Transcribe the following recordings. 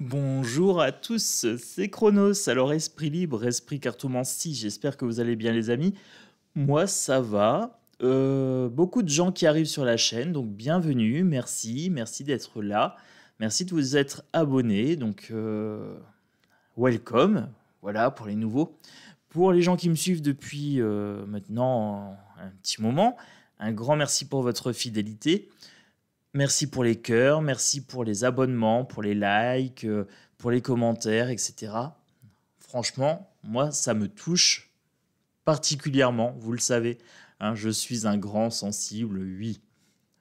Bonjour à tous, c'est Chronos. Alors, esprit libre, esprit cartomancie, j'espère que vous allez bien, les amis. Moi, ça va. Beaucoup de gens qui arrivent sur la chaîne, donc bienvenue, merci d'être là. Merci de vous être abonnés, donc welcome, voilà, pour les nouveaux. Pour les gens qui me suivent depuis maintenant un petit moment, un grand merci pour votre fidélité. Merci pour les cœurs, merci pour les abonnements, pour les likes, pour les commentaires, etc. Franchement, moi, ça me touche particulièrement, vous le savez, hein, je suis un grand sensible, oui.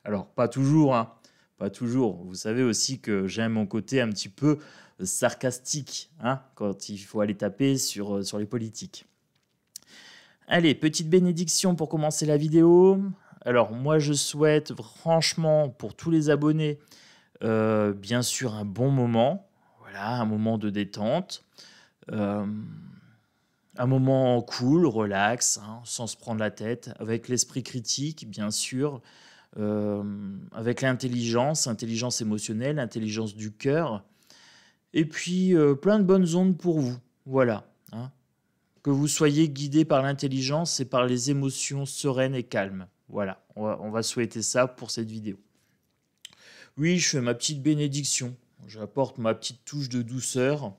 Alors, pas toujours, hein, pas toujours. Vous savez aussi que j'aime mon côté un petit peu sarcastique, hein, quand il faut aller taper sur les politiques. Allez, petite bénédiction pour commencer la vidéo. Alors, moi, je souhaite franchement pour tous les abonnés, bien sûr, un bon moment. Voilà, un moment de détente. Euh, un moment cool, relax, hein, sans se prendre la tête, avec l'esprit critique, bien sûr, avec l'intelligence, intelligence émotionnelle, intelligence du cœur, et puis plein de bonnes ondes pour vous. Voilà, hein. Que vous soyez guidé par l'intelligence et par les émotions sereines et calmes. Voilà, on va souhaiter ça pour cette vidéo. Oui, je fais ma petite bénédiction. J'apporte ma petite touche de douceur.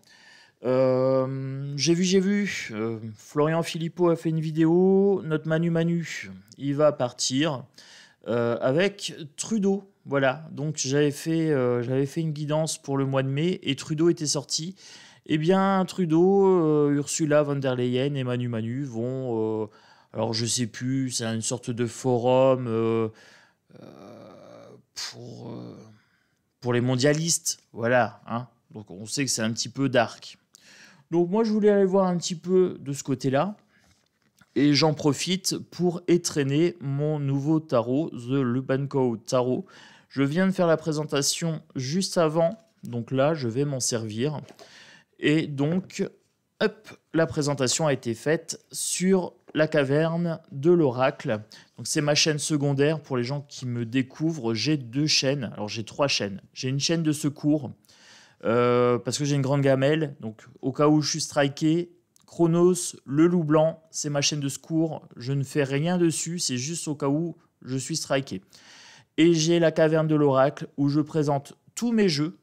J'ai vu. Florian Philippot a fait une vidéo. Notre Manu, il va partir avec Trudeau. Voilà, donc j'avais fait une guidance pour le mois de mai et Trudeau était sorti. Eh bien, Trudeau, Ursula von der Leyen et Manu vont. Alors, je sais plus, c'est une sorte de forum pour, euh, pour les mondialistes. Voilà, hein. Donc, on sait que c'est un petit peu dark. Donc, moi, je voulais aller voir un petit peu de ce côté-là. Et j'en profite pour étreiner mon nouveau tarot, The Lubanco Tarot. Je viens de faire la présentation juste avant. Donc là, je vais m'en servir. Et donc, hop, la présentation a été faite sur la caverne de l'oracle. Donc c'est ma chaîne secondaire pour les gens qui me découvrent. J'ai deux chaînes, alors j'ai trois chaînes. J'ai une chaîne de secours parce que j'ai une grande gamelle. Donc au cas où je suis striké, Chronos, le loup blanc, c'est ma chaîne de secours. Je ne fais rien dessus, c'est juste au cas où je suis striké. Et j'ai la caverne de l'oracle où je présente tous mes jeux.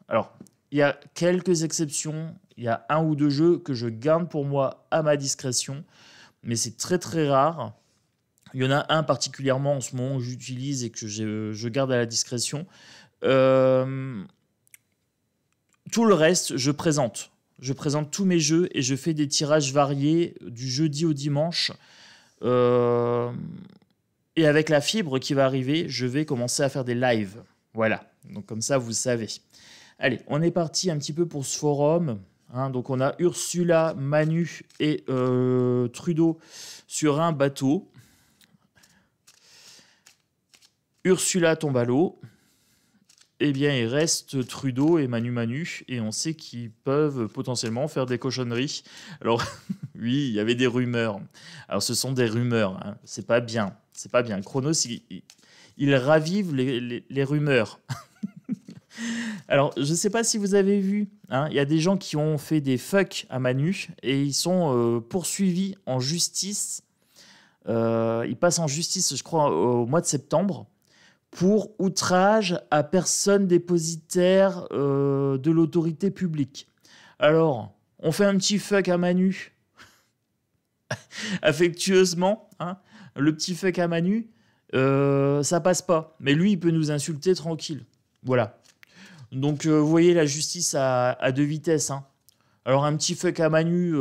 Alors, il y a quelques exceptions. Il y a un ou deux jeux que je garde pour moi à ma discrétion, mais c'est très très rare. Il y en a un particulièrement en ce moment que j'utilise et que je garde à la discrétion. Euh, tout le reste, je présente. Je présente tous mes jeux et je fais des tirages variés du jeudi au dimanche. Et avec la fibre qui va arriver, je vais commencer à faire des lives. Voilà, donc comme ça, vous savez. Allez, on est parti un petit peu pour ce forum. Hein, donc on a Ursula, Manu et Trudeau sur un bateau. Ursula tombe à l'eau. Eh bien, il reste Trudeau et Manu. Et on sait qu'ils peuvent potentiellement faire des cochonneries. Alors, oui, il y avait des rumeurs. Alors, ce sont des rumeurs. Hein. C'est pas bien. C'est pas bien. Chronos, il ravive les rumeurs. Alors, je ne sais pas si vous avez vu, hein, y a des gens qui ont fait des fuck à Manu et ils sont poursuivis en justice. Ils passent en justice, je crois, au mois de septembre pour outrage à personne dépositaire de l'autorité publique. Alors, on fait un petit fuck à Manu, affectueusement, hein, le petit fuck à Manu, ça passe pas. Mais lui, il peut nous insulter tranquille. Voilà. Donc, vous voyez, la justice à deux vitesses. Hein. Alors, un petit fuck à Manu,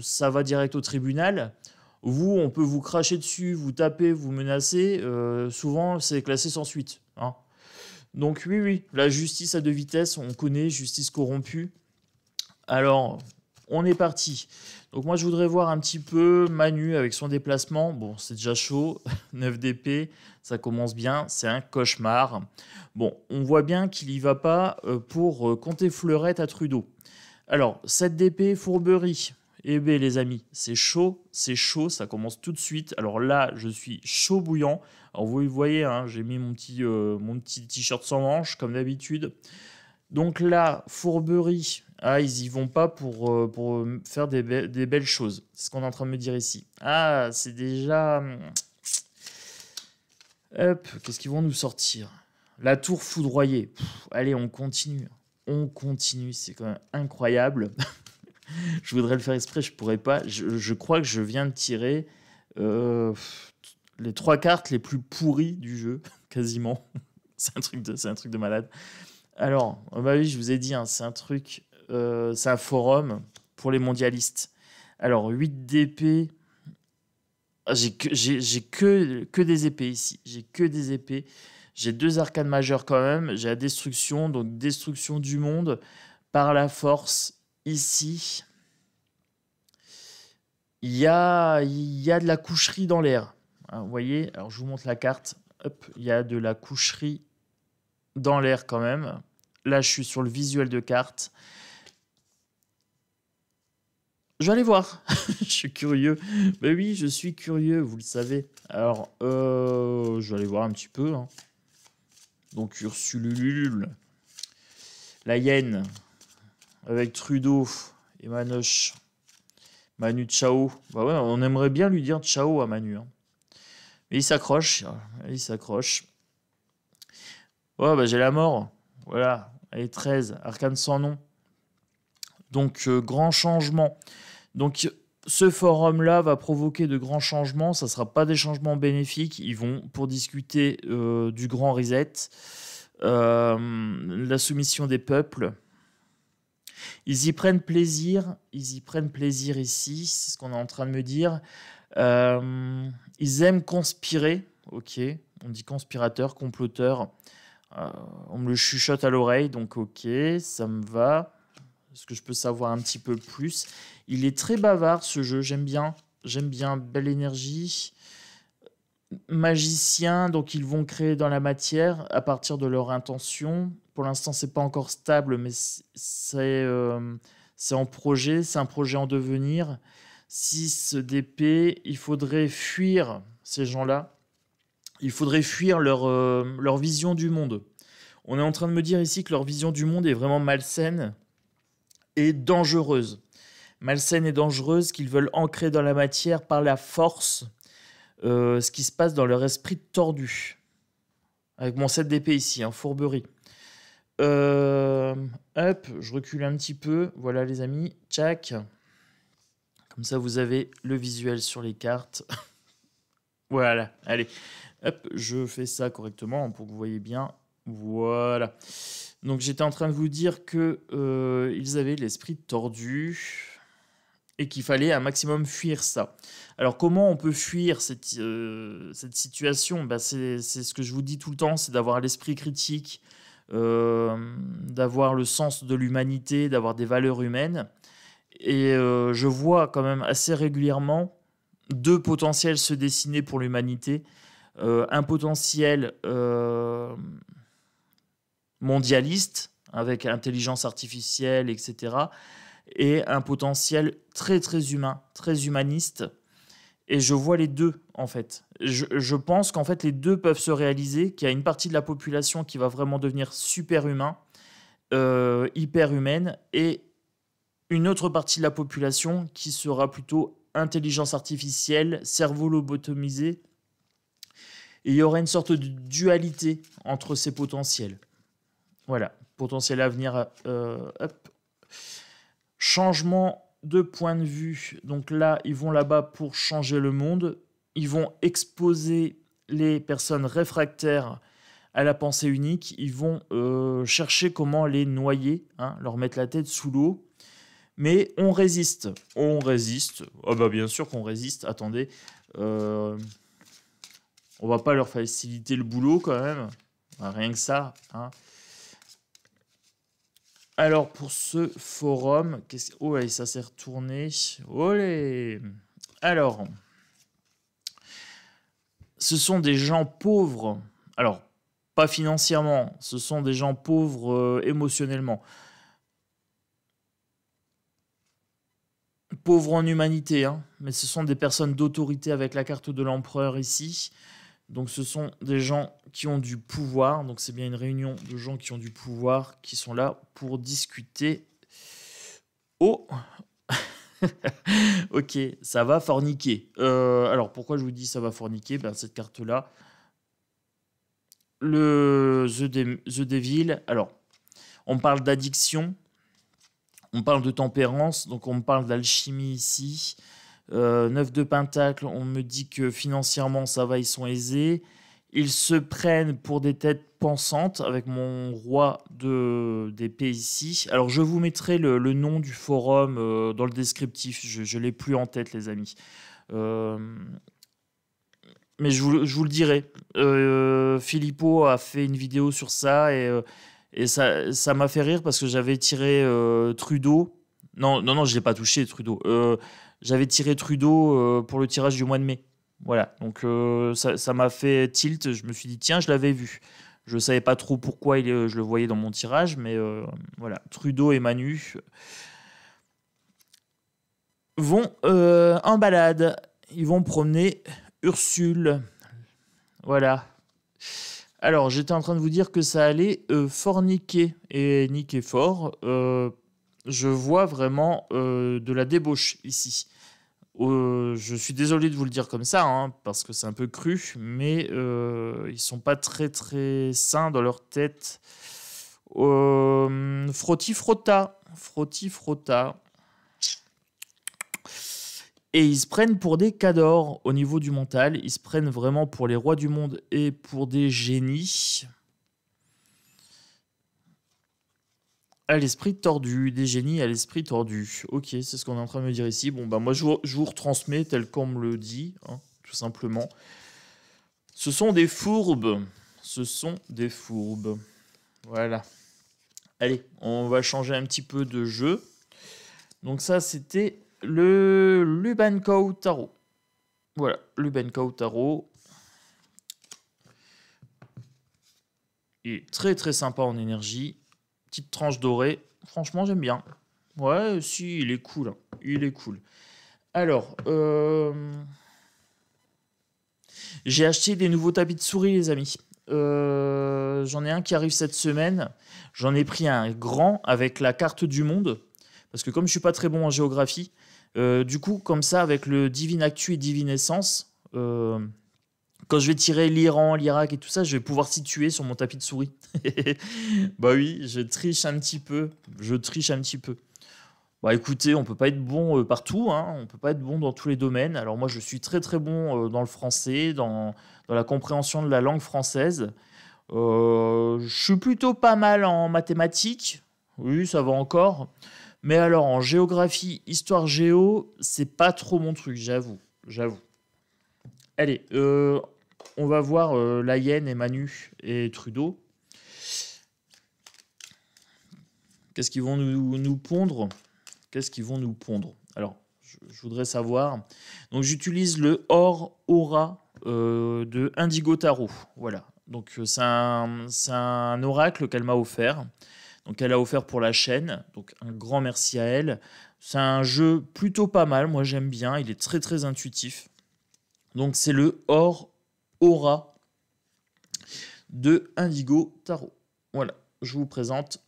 ça va direct au tribunal. Vous, on peut vous cracher dessus, vous taper, vous menacer. Souvent, c'est classé sans suite. Hein. Donc, oui, la justice à deux vitesses, on connaît, justice corrompue. Alors, on est parti. Donc, moi, je voudrais voir un petit peu Manu avec son déplacement. Bon, c'est déjà chaud. 9 d'épée, ça commence bien. C'est un cauchemar. Bon, on voit bien qu'il y va pas pour compter fleurette à Trudeau. Alors, 7 d'épée, fourberie. Eh bien, les amis, c'est chaud, ça commence tout de suite. Alors là, je suis chaud bouillant. Alors, vous le voyez, hein, j'ai mis mon petit t-shirt sans manches, comme d'habitude. Donc là, fourberie, ah, ils y vont pas pour faire des belles choses. C'est ce qu'on est en train de me dire ici. Ah, c'est déjà... Hop, qu'est-ce qu'ils vont nous sortir? La tour foudroyée. Allez, on continue. On continue, c'est quand même incroyable. Je voudrais le faire exprès, je pourrais pas. Je crois que je viens de tirer euh, les 3 cartes les plus pourries du jeu, quasiment. C'est un truc de malade. Alors, bah oui, je vous ai dit, hein, c'est un forum pour les mondialistes. Alors, 8 d'épée. Ah, j'ai que des épées ici. J'ai que des épées. J'ai 2 arcanes majeures quand même. J'ai la destruction, donc destruction du monde par la force ici. Il y a de la coucherie dans l'air. Hein, vous voyez, alors je vous montre la carte. Hop, il y a de la coucherie dans l'air quand même. Là, je suis sur le visuel de carte. Je vais aller voir. Je suis curieux. Ben oui, je suis curieux, vous le savez. Alors, je vais aller voir un petit peu. Hein. Donc, Ursululul, la hyène, avec Trudeau et Manoche. Manu Chao. Bah ouais, on aimerait bien lui dire ciao à Manu. Hein. Mais il s'accroche. Il s'accroche. Oh, bah j'ai la mort. Voilà. Allez, 13. Arcane sans nom. Donc, grand changement. Donc, ce forum-là va provoquer de grands changements. Ça ne sera pas des changements bénéfiques. Ils vont pour discuter du grand reset, la soumission des peuples. Ils y prennent plaisir. Ils y prennent plaisir ici. C'est ce qu'on est en train de me dire. Ils aiment conspirer. Ok. On dit conspirateur, comploteur. On me le chuchote à l'oreille. Donc, ok. Ça me va. Est-ce que je peux savoir un petit peu plus? Il est très bavard ce jeu, j'aime bien. J'aime bien, belle énergie. Magicien, donc ils vont créer dans la matière à partir de leur intention. Pour l'instant, c'est pas encore stable, mais c'est en projet, c'est un projet en devenir. 6 d'épée, il faudrait fuir ces gens-là. Il faudrait fuir leur vision du monde. On est en train de me dire ici que leur vision du monde est vraiment malsaine et dangereuse. Malsaine et dangereuse, qu'ils veulent ancrer dans la matière par la force ce qui se passe dans leur esprit tordu. Avec mon 7 d'épée ici, hein, fourberie. Hop, je recule un petit peu. Voilà les amis, tchac. Comme ça, vous avez le visuel sur les cartes. Voilà, allez. Hop, je fais ça correctement pour que vous voyez bien. Voilà. Donc j'étais en train de vous dire que ils avaient l'esprit tordu et qu'il fallait un maximum fuir ça. Alors comment on peut fuir cette situation? Bah, c'est ce que je vous dis tout le temps, c'est d'avoir l'esprit critique, d'avoir le sens de l'humanité, d'avoir des valeurs humaines. Et je vois quand même assez régulièrement 2 potentiels se dessiner pour l'humanité. Un potentiel mondialiste, avec intelligence artificielle, etc. Et un potentiel très très humain, très humaniste. Et je vois les deux, en fait. Je pense qu'en fait, les deux peuvent se réaliser, qu'il y a une partie de la population qui va vraiment devenir super humain, hyper humaine, et une autre partie de la population qui sera plutôt intelligence artificielle, cerveau lobotomisé. Et il y aura une sorte de dualité entre ces potentiels. Voilà, potentiel à venir. Hop. Changement de point de vue. Donc là, ils vont là-bas pour changer le monde. Ils vont exposer les personnes réfractaires à la pensée unique. Ils vont chercher comment les noyer, hein, leur mettre la tête sous l'eau. Mais on résiste. On résiste. Ah bah bien sûr qu'on résiste. Attendez. On va pas leur faciliter le boulot quand même. Rien que ça. Hein. Alors, pour ce forum, oh, allez, ça s'est retourné. Olé. Alors, ce sont des gens pauvres. Alors, pas financièrement, ce sont des gens pauvres émotionnellement. Pauvres en humanité, hein, mais ce sont des personnes d'autorité avec la carte de l'empereur ici. Donc ce sont des gens qui ont du pouvoir. Donc c'est bien une réunion de gens qui ont du pouvoir qui sont là pour discuter. Oh, ok, ça va forniquer. Alors pourquoi je vous dis ça va forniquer? Ben, cette carte-là, The Devil. Alors, on parle d'addiction, on parle de tempérance, donc on parle d'alchimie ici. 9 de Pentacle, on me dit que financièrement ça va, ils sont aisés. Ils se prennent pour des têtes pensantes avec mon roi d'épée ici. Alors je vous mettrai le nom du forum dans le descriptif, je ne l'ai plus en tête les amis. Mais je vous le dirai. Philippot a fait une vidéo sur ça et ça m'a fait rire parce que j'avais tiré Trudeau. Non, non, non, je ne l'ai pas touché Trudeau. J'avais tiré Trudeau pour le tirage du mois de mai. Voilà, donc ça m'a fait tilt. Je me suis dit, tiens, je l'avais vu. Je ne savais pas trop pourquoi je le voyais dans mon tirage, mais voilà. Trudeau et Manu vont en balade. Ils vont promener Ursule. Voilà. Alors, j'étais en train de vous dire que ça allait forniquer et niquer fort. Je vois vraiment de la débauche ici. Je suis désolé de vous le dire comme ça, hein, parce que c'est un peu cru, mais ils sont pas très très sains dans leur tête. Frotti frotta. Frotti frotta. Et ils se prennent pour des cadors au niveau du mental. Ils se prennent vraiment pour les rois du monde et pour des génies. À l'esprit tordu, des génies à l'esprit tordu. Ok, c'est ce qu'on est en train de me dire ici. Bon, bah moi, je vous retransmets tel qu'on me le dit, hein, tout simplement. Ce sont des fourbes. Ce sont des fourbes. Voilà. Allez, on va changer un petit peu de jeu. Donc ça, c'était le Lubankou Tarot. Voilà, Lubankou Tarot. Il est très très sympa en énergie. Petite tranche dorée. Franchement, j'aime bien. Ouais, si, il est cool. Il est cool. Alors, j'ai acheté des nouveaux tapis de souris, les amis. J'en ai un qui arrive cette semaine. J'en ai pris un grand avec la carte du monde. Parce que comme je suis pas très bon en géographie, du coup, comme ça, avec le Divine Actu et Divine Essence, quand je vais tirer l'Iran, l'Irak et tout ça, je vais pouvoir situer sur mon tapis de souris. Bah oui, je triche un petit peu. Je triche un petit peu. Bah écoutez, on peut pas être bon partout, hein. On peut pas être bon dans tous les domaines. Alors moi, je suis très très bon dans le français, dans la compréhension de la langue française. Je suis plutôt pas mal en mathématiques. Oui, ça va encore. Mais alors en géographie, histoire géo, c'est pas trop mon truc, j'avoue. J'avoue. Allez, on va voir la Hyène et Manu et Trudeau. Qu'est-ce qu'ils vont nous pondre? Qu'est-ce qu'ils vont nous pondre? Alors, je voudrais savoir. Donc, j'utilise le Or Aura de Indigo Tarot. Voilà. Donc, c'est un oracle qu'elle m'a offert. Donc, elle a offert pour la chaîne. Donc, un grand merci à elle. C'est un jeu plutôt pas mal. Moi, j'aime bien. Il est très, très intuitif. Donc, c'est le Or Aura de Indigo Tarot. Voilà. Je vous présente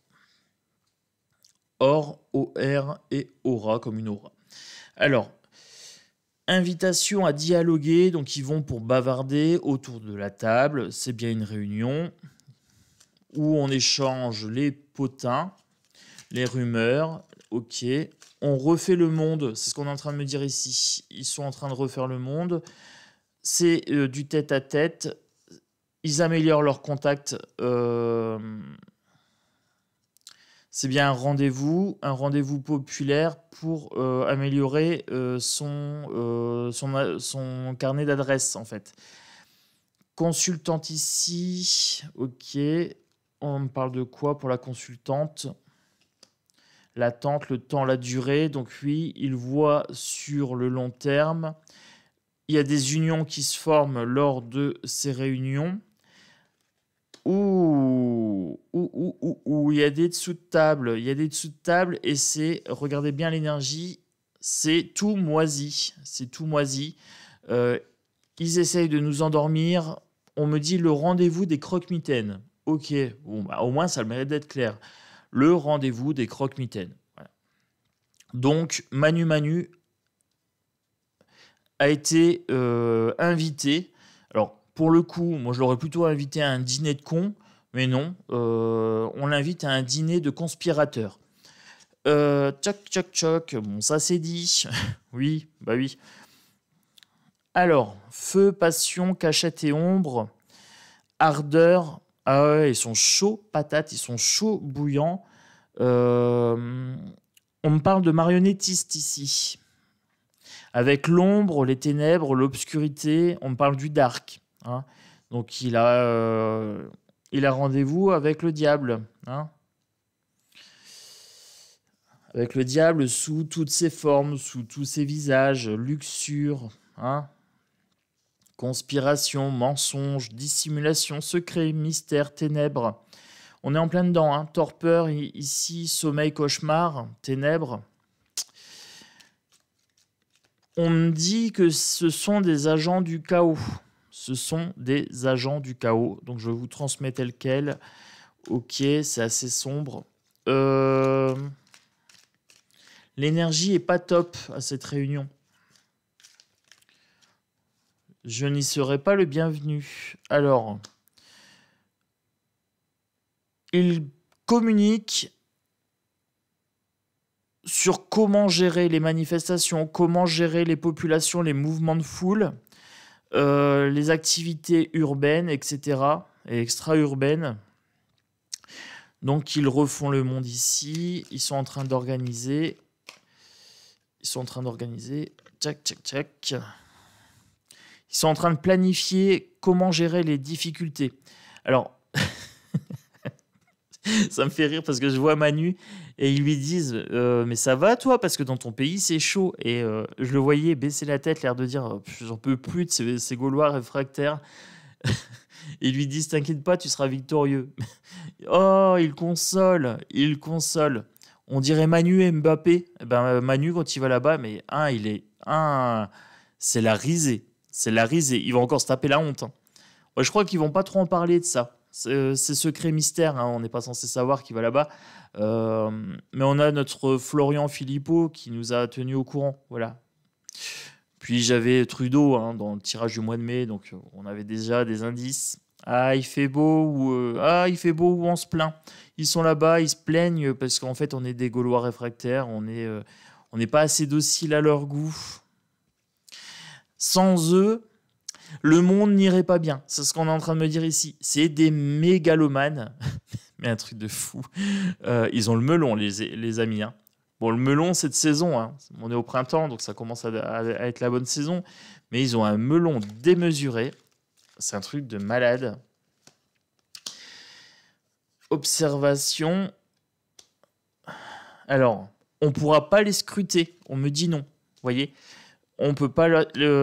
Or, O-R et Aura comme une aura. Alors, invitation à dialoguer, donc ils vont pour bavarder autour de la table. C'est bien une réunion où on échange les potins, les rumeurs. Ok, on refait le monde, c'est ce qu'on est en train de me dire ici. Ils sont en train de refaire le monde. C'est du tête-à-tête. Ils améliorent leur contact. C'est bien un rendez-vous populaire pour améliorer son carnet d'adresses, en fait. Consultante ici, ok. On me parle de quoi pour la consultante? L'attente, le temps, la durée. Donc oui, il voit sur le long terme. Il y a des unions qui se forment lors de ces réunions. Il y a des dessous de table. Il y a des dessous de table et c'est, regardez bien l'énergie, c'est tout moisi. C'est tout moisi. Ils essayent de nous endormir. On me dit le rendez-vous des croque-mitaines. Ok, bon, bah, au moins ça a le mérite d'être clair. Le rendez-vous des croque-mitaines. Voilà. Donc Manu a été invité. Alors pour le coup, moi je l'aurais plutôt invité à un dîner de cons, mais non, on l'invite à un dîner de conspirateurs. Tchoc, bon ça c'est dit. Oui, bah oui. Alors, feu, passion, cachette et ombre, ardeur. Ah ouais, ils sont chauds patates, ils sont chauds bouillants. Euh, on me parle de marionnettistes ici. Avec l'ombre, les ténèbres, l'obscurité, on me parle du dark. Hein. Donc il a rendez-vous avec le diable. Hein. Avec le diable sous toutes ses formes, sous tous ses visages, luxure, hein. Conspiration, mensonge, dissimulation, secret, mystère, ténèbres. On est en plein dedans. Hein. Torpeur, ici, sommeil, cauchemar, ténèbres. On me dit que ce sont des agents du chaos. Ce sont des agents du chaos. Donc je vous transmets tel quel. Ok, c'est assez sombre. L'énergie est pas top à cette réunion. Je n'y serai pas le bienvenu. Alors, il communique sur comment gérer les manifestations, comment gérer les populations, les mouvements de foule, les activités urbaines, etc. et extra-urbaines. Donc, ils refont le monde ici. Ils sont en train d'organiser. Tchac. Ils sont en train de planifier comment gérer les difficultés. Alors, ça me fait rire parce que je vois Manu et ils lui disent mais ça va toi parce que dans ton pays c'est chaud. Et je le voyais baisser la tête, l'air de dire j'en peux plus de ces Gaulois réfractaires. Et ils lui disent t'inquiète pas, tu seras victorieux. Oh, il console. On dirait Manu et Mbappé. Eh ben, Manu quand il va là-bas, mais c'est la risée. Il va encore se taper la honte. Hein. Ouais, je crois qu'ils vont pas trop en parler de ça. C'est secret mystère, hein, on n'est pas censé savoir qui va là-bas. Mais on a notre Florian Philippot qui nous a tenus au courant. Voilà. Puis j'avais Trudeau hein, dans le tirage du mois de mai, donc on avait déjà des indices. Il fait beau ou on se plaint. Ils sont là-bas, ils se plaignent parce qu'en fait on est des Gaulois réfractaires, on n'est pas assez docile à leur goût. Sans eux, le monde n'irait pas bien. C'est ce qu'on est en train de me dire ici. C'est des mégalomanes. Mais un truc de fou. Ils ont le melon, les amis. Hein. Bon, le melon, c'est de saison. Hein. On est au printemps, donc ça commence à être la bonne saison. Mais ils ont un melon démesuré. C'est un truc de malade. Observation. Alors, on ne pourra pas les scruter. On me dit non. Vous voyez ? On peut pas.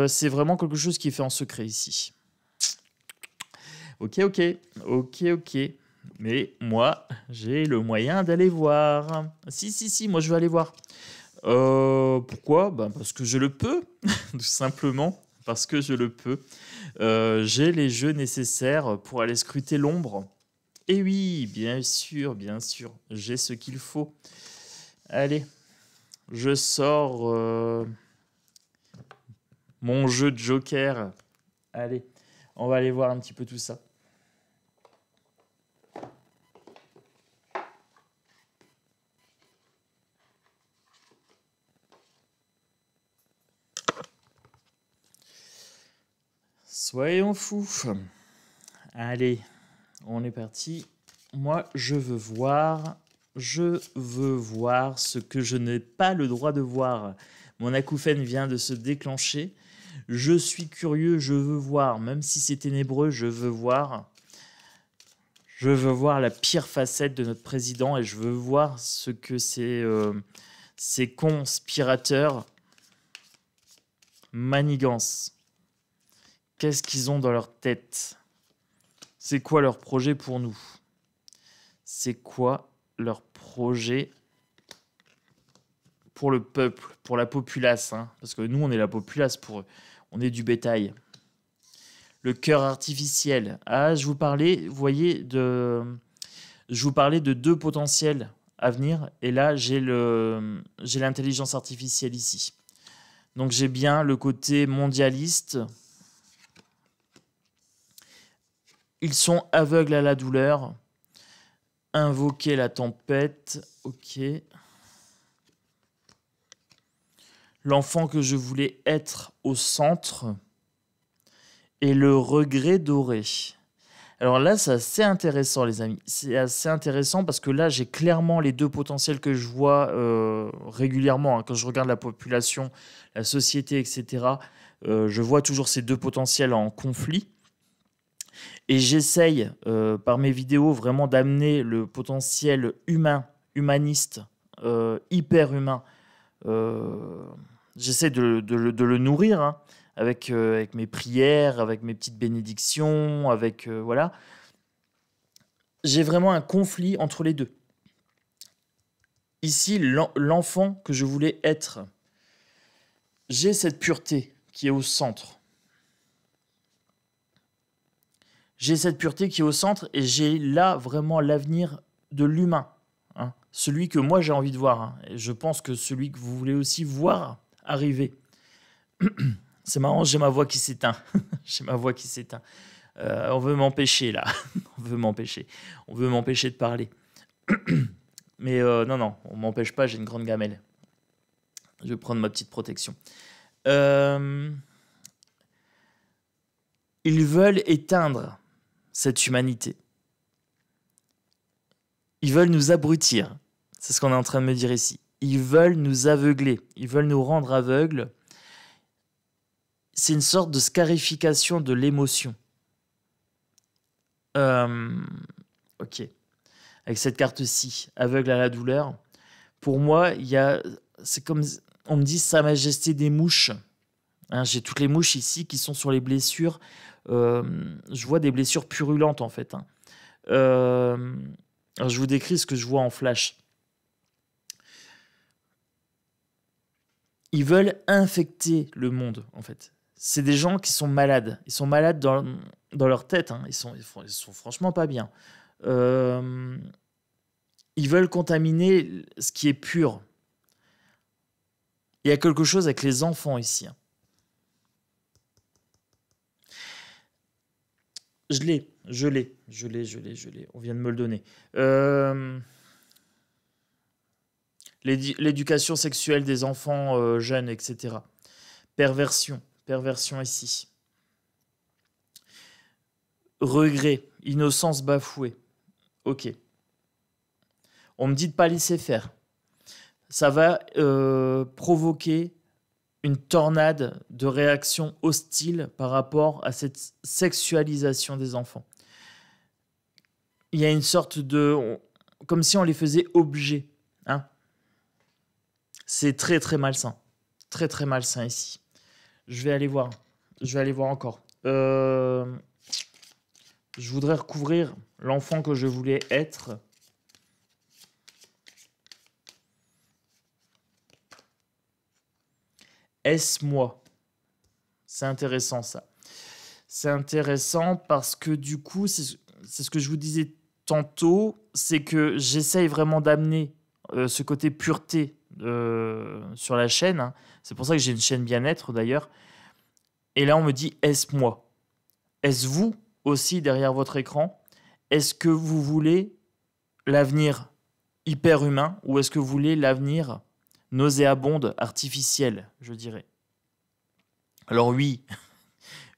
C'est vraiment quelque chose qui est fait en secret ici. Ok. Mais moi, j'ai le moyen d'aller voir. Si, moi je vais aller voir. Pourquoi ? Parce que je le peux, tout simplement. Parce que je le peux. J'ai les jeux nécessaires pour aller scruter l'ombre. Et oui, bien sûr, j'ai ce qu'il faut. Allez, je sors mon jeu de Joker. Allez, on va aller voir un petit peu tout ça. Soyons fous. Allez, on est parti. Moi, je veux voir ce que je n'ai pas le droit de voir. Mon acouphène vient de se déclencher. Je suis curieux, je veux voir. Même si c'est ténébreux, je veux voir. Je veux voir la pire facette de notre président et je veux voir ce que ces conspirateurs manigancent. Qu'est-ce qu'ils ont dans leur tête ? C'est quoi leur projet pour nous ? C'est quoi leur projet pour le peuple, pour la populace hein ? Parce que nous, on est la populace pour eux. On est du bétail. Le cœur artificiel. Ah, je vous parlais, vous voyez, je vous parlais de deux potentiels à venir. Et là, j'ai l'intelligence artificielle ici. Donc, j'ai bien le côté mondialiste. Ils sont aveugles à la douleur. Invoquer la tempête. Ok. L'enfant que je voulais être au centre. Et le regret doré. Alors là, c'est assez intéressant, les amis. C'est assez intéressant parce que là, j'ai clairement les deux potentiels que je vois régulièrement. Quand je regarde la population, la société, etc., je vois toujours ces deux potentiels en conflit. Et j'essaye, par mes vidéos, vraiment d'amener le potentiel humain, humaniste, hyper humain. J'essaie de le nourrir, hein, avec mes prières, avec mes petites bénédictions, avec voilà. J'ai vraiment un conflit entre les deux. Ici, l'enfant que je voulais être, j'ai cette pureté qui est au centre. J'ai cette pureté qui est au centre et j'ai là vraiment l'avenir de l'humain. Hein, celui que moi j'ai envie de voir. Hein, et je pense que celui que vous voulez aussi voir arriver. C'est marrant, j'ai ma voix qui s'éteint. J'ai ma voix qui s'éteint. On veut m'empêcher là. On veut m'empêcher. On veut m'empêcher de parler. Mais non, on ne m'empêche pas, j'ai une grande gamelle. Je vais prendre ma petite protection. Ils veulent éteindre cette humanité. Ils veulent nous abrutir. C'est ce qu'on est en train de me dire ici. Ils veulent nous aveugler. Ils veulent nous rendre aveugles. C'est une sorte de scarification de l'émotion. Ok. Avec cette carte-ci, aveugle à la douleur, pour moi, c'est comme on me dit Sa Majesté des mouches. Hein, j'ai toutes les mouches ici qui sont sur les blessures. Je vois des blessures purulentes en fait. Hein. Alors, je vous décris ce que je vois en flash. Ils veulent infecter le monde en fait. C'est des gens qui sont malades. Ils sont malades dans leur tête. Hein. Ils sont franchement pas bien. Ils veulent contaminer ce qui est pur. Il y a quelque chose avec les enfants ici. Hein. Je l'ai. On vient de me le donner. L'éducation sexuelle des enfants jeunes, etc. Perversion ici. Regret, innocence bafouée. Ok. On me dit de ne pas laisser faire. Ça va provoquer une tornade de réactions hostiles par rapport à cette sexualisation des enfants. Il y a une sorte de... comme si on les faisait objets. Hein. C'est très, très malsain. Très, très malsain ici. Je vais aller voir encore. Je voudrais recouvrir l'enfant que je voulais être. Est-ce moi? C'est intéressant ça. C'est intéressant parce que du coup, c'est ce que je vous disais tantôt, c'est que j'essaye vraiment d'amener ce côté pureté sur la chaîne. Hein. C'est pour ça que j'ai une chaîne bien-être d'ailleurs. Et là, on me dit, est-ce moi? Est-ce vous aussi derrière votre écran? Est-ce que vous voulez l'avenir hyper humain ou est-ce que vous voulez l'avenir nauséabonde, artificiel, je dirais? Alors oui,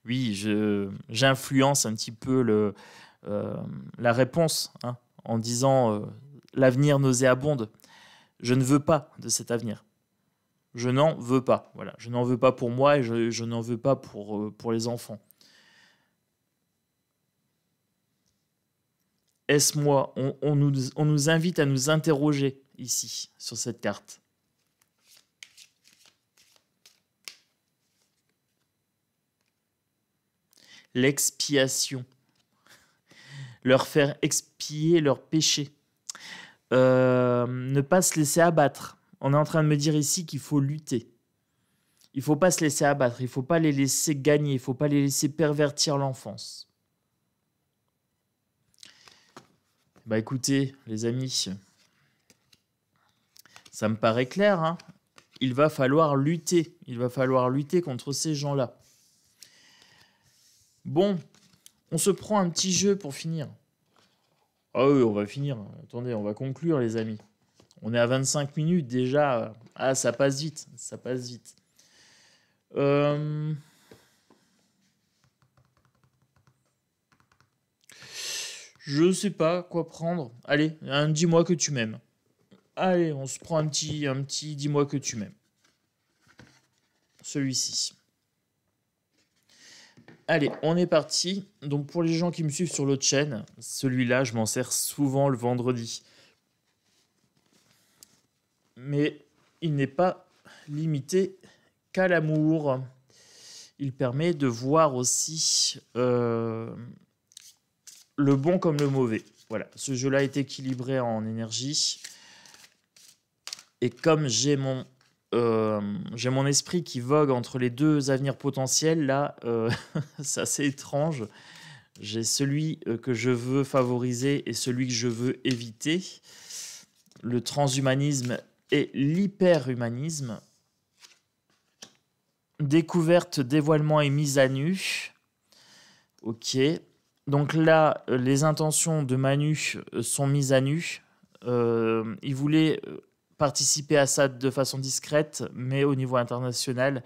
j'influence un petit peu la réponse hein, en disant l'avenir nauséabonde. Je ne veux pas de cet avenir. Je n'en veux pas. Voilà. Je n'en veux pas pour moi et je n'en veux pas pour les enfants. Est-ce moi? On nous invite à nous interroger ici, sur cette carte. L'expiation. Leur faire expier leurs péchés. Ne pas se laisser abattre. On est en train de me dire ici qu'il faut lutter. Il ne faut pas se laisser abattre, il ne faut pas les laisser gagner, il ne faut pas les laisser pervertir l'enfance. Bah écoutez, les amis, ça me paraît clair, hein. Il va falloir lutter contre ces gens-là. Bon, on se prend un petit jeu pour finir. Ah oui, on va finir. Attendez, on va conclure, les amis. On est à 25 minutes déjà. Ah, ça passe vite, ça passe vite. Je sais pas quoi prendre. Allez, un dis-moi que tu m'aimes. Allez, on se prend un petit dis-moi que tu m'aimes. Celui-ci. Allez, on est parti. Donc pour les gens qui me suivent sur l'autre chaîne, celui-là, je m'en sers souvent le vendredi. Mais il n'est pas limité qu'à l'amour. Il permet de voir aussi le bon comme le mauvais. Voilà, ce jeu-là est équilibré en énergie. Et comme j'ai mon esprit qui vogue entre les deux avenirs potentiels, là, c'est assez étrange. J'ai celui que je veux favoriser et celui que je veux éviter. Le transhumanisme et l'hyperhumanisme. Découverte, dévoilement et mise à nu. Ok. Donc là, les intentions de Manu sont mises à nu. Il voulait participer à ça de façon discrète, mais au niveau international,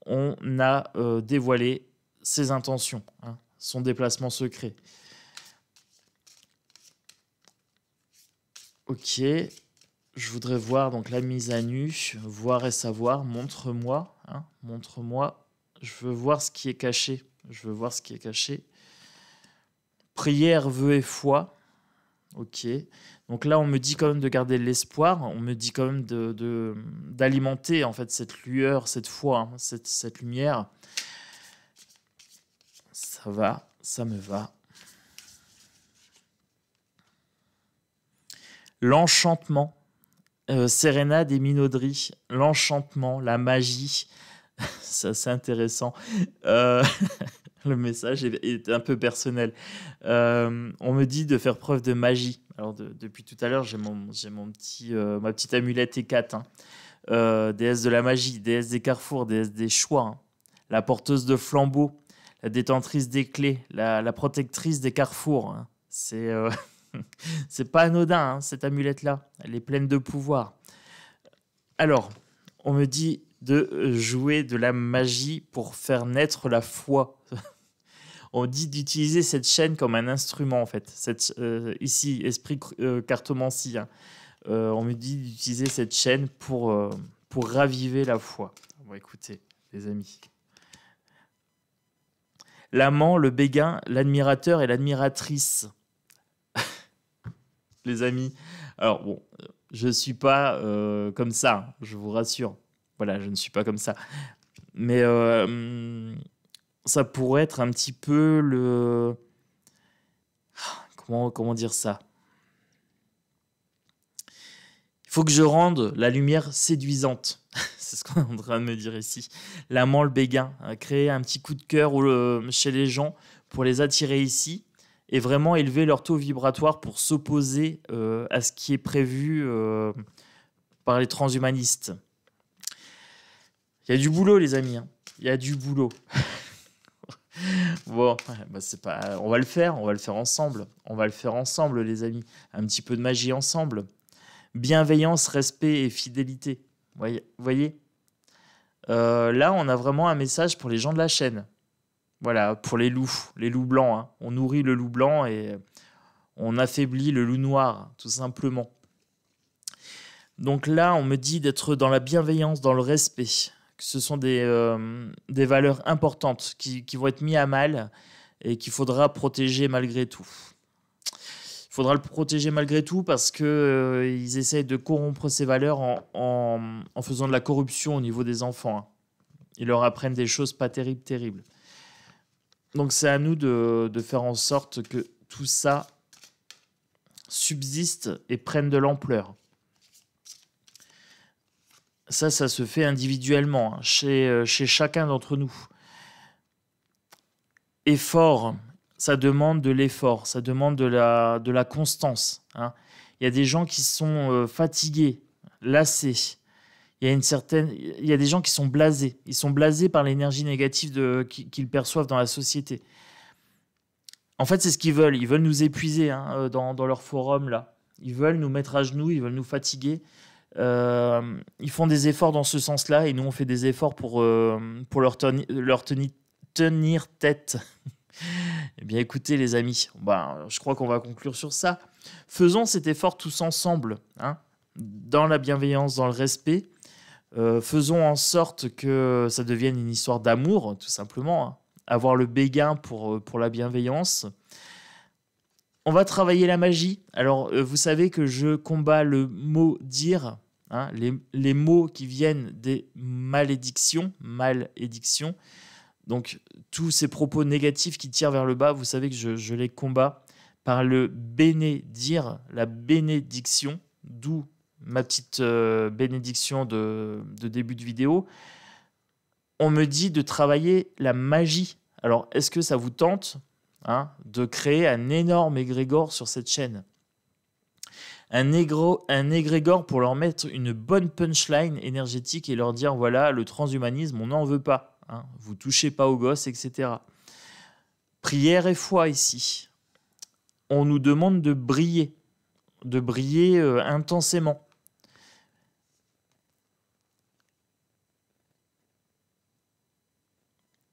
on a dévoilé ses intentions, hein, son déplacement secret. Ok, je voudrais voir donc la mise à nu, voir et savoir, montre-moi, hein, montre-moi, je veux voir ce qui est caché, Prière, vœu et foi. Ok. Donc là, on me dit quand même de garder l'espoir. On me dit quand même d'alimenter en fait cette lueur, cette foi, hein, cette lumière. Ça va, ça me va. L'enchantement. Sérénade et minauderie. L'enchantement, la magie. Ça, c'est intéressant. Le message est un peu personnel. On me dit de faire preuve de magie. Alors depuis tout à l'heure, j'ai ma petite amulette Hécate, hein. Déesse de la magie, déesse des carrefours, déesse des choix, hein. La porteuse de flambeaux, la détentrice des clés, la protectrice des carrefours, hein. C'est pas anodin, hein, cette amulette-là. Elle est pleine de pouvoir. Alors, on me dit de jouer de la magie pour faire naître la foi. On dit d'utiliser cette chaîne comme un instrument, en fait. Ici, esprit cartomancie, hein. On me dit d'utiliser cette chaîne pour raviver la foi. Bon, écoutez, les amis. L'amant, le béguin, l'admirateur et l'admiratrice. Les amis. Alors, bon, je ne suis pas comme ça, je vous rassure. Voilà, je ne suis pas comme ça. Mais ça pourrait être un petit peu le... Comment dire ça? Il faut que je rende la lumière séduisante. C'est ce qu'on est en train de me dire ici. L'amant, le béguin, créer un petit coup de cœur chez les gens pour les attirer ici et vraiment élever leur taux vibratoire pour s'opposer à ce qui est prévu par les transhumanistes. Il y a du boulot, les amis, hein. Il y a du boulot. Bon, bah c'est pas... on va le faire ensemble. On va le faire ensemble, les amis. Un petit peu de magie ensemble. Bienveillance, respect et fidélité. Voyez là, on a vraiment un message pour les gens de la chaîne. Voilà, pour les loups blancs, hein. On nourrit le loup blanc et on affaiblit le loup noir, tout simplement. Donc là, on me dit d'être dans la bienveillance, dans le respect. Que ce sont des valeurs importantes qui vont être mises à mal et qu'il faudra protéger malgré tout. Il faudra le protéger malgré tout parce qu'ils essayent de corrompre ces valeurs en faisant de la corruption au niveau des enfants, hein. Ils leur apprennent des choses pas terribles. Donc c'est à nous de faire en sorte que tout ça subsiste et prenne de l'ampleur. Ça se fait individuellement, hein, chez chacun d'entre nous. Effort, ça demande de l'effort, ça demande de la constance, hein. Il y a des gens qui sont fatigués, lassés. Il y a des gens qui sont blasés. Ils sont blasés par l'énergie négative qu'ils perçoivent dans la société. En fait, c'est ce qu'ils veulent. Ils veulent nous épuiser, hein, dans leur forum, là. Ils veulent nous mettre à genoux, ils veulent nous fatiguer. Ils font des efforts dans ce sens-là et nous, on fait des efforts pour tenir tête. Eh bien, écoutez, les amis, je crois qu'on va conclure sur ça. Faisons cet effort tous ensemble, hein, dans la bienveillance, dans le respect. Faisons en sorte que ça devienne une histoire d'amour, tout simplement, hein. Avoir le béguin pour la bienveillance. On va travailler la magie. Alors, vous savez que je combats le mot dire, hein, les mots qui viennent des malédictions. Donc, tous ces propos négatifs qui tirent vers le bas, vous savez que je les combats par le bénédire, la bénédiction, d'où ma petite bénédiction de début de vidéo. On me dit de travailler la magie. Alors, est-ce que ça vous tente, hein, de créer un énorme égrégore sur cette chaîne? Un égrégore pour leur mettre une bonne punchline énergétique et leur dire, voilà, le transhumanisme, on n'en veut pas, hein, vous touchez pas aux gosses, etc. Prière et foi ici. On nous demande de briller intensément.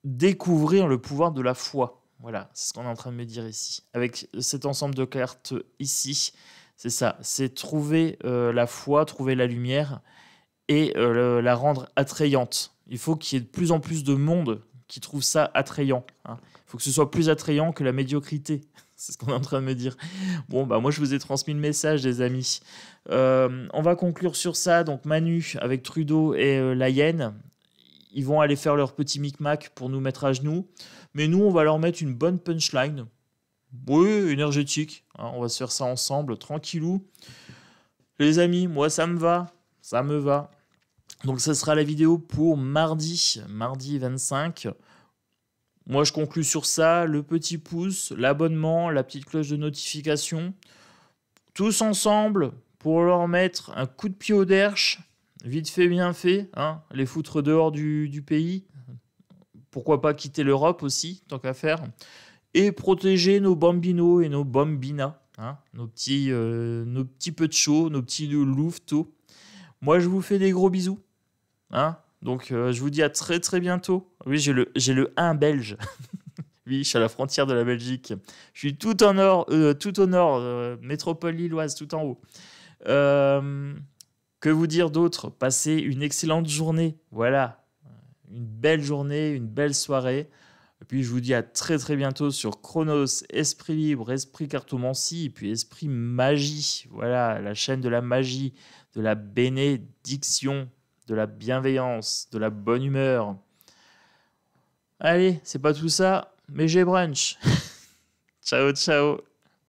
Découvrir le pouvoir de la foi. Voilà, c'est ce qu'on est en train de me dire ici. Avec cet ensemble de cartes ici, c'est ça. C'est trouver la foi, trouver la lumière et la rendre attrayante. Il faut qu'il y ait de plus en plus de monde qui trouve ça attrayant, hein. Il faut que ce soit plus attrayant que la médiocrité. C'est ce qu'on est en train de me dire. Bon, moi, je vous ai transmis le message, les amis. On va conclure sur ça. Donc, Manu, avec Trudeau et la hyène, ils vont aller faire leur petit micmac pour nous mettre à genoux. Mais nous, on va leur mettre une bonne punchline. Oui, énergétique, hein, on va se faire ça ensemble, tranquillou. Les amis, moi, ça me va. Ça me va. Donc, ça sera la vidéo pour mardi 25. Moi, je conclus sur ça. Le petit pouce, l'abonnement, la petite cloche de notification. Tous ensemble pour leur mettre un coup de pied au derche. Vite fait, bien fait, hein, les foutre dehors du pays. Pourquoi pas quitter l'Europe aussi, tant qu'à faire. Et protéger nos bambinos et nos bambinas, hein, nos petits peu de chaud, nos petits louveteaux. Moi, je vous fais des gros bisous, hein. Donc, je vous dis à très très bientôt. Oui, j'ai le 1 belge. Oui, je suis à la frontière de la Belgique. Je suis tout au nord, métropole lilloise, tout en haut. Que vous dire d'autre? Passez une excellente journée. Voilà, une belle journée, une belle soirée. Et puis, je vous dis à très très bientôt sur Chronos, Esprit Libre, Esprit Cartomancie, et puis Esprit Magie. Voilà, la chaîne de la magie, de la bénédiction, de la bienveillance, de la bonne humeur. Allez, c'est pas tout ça, mais j'ai brunch. Ciao, ciao.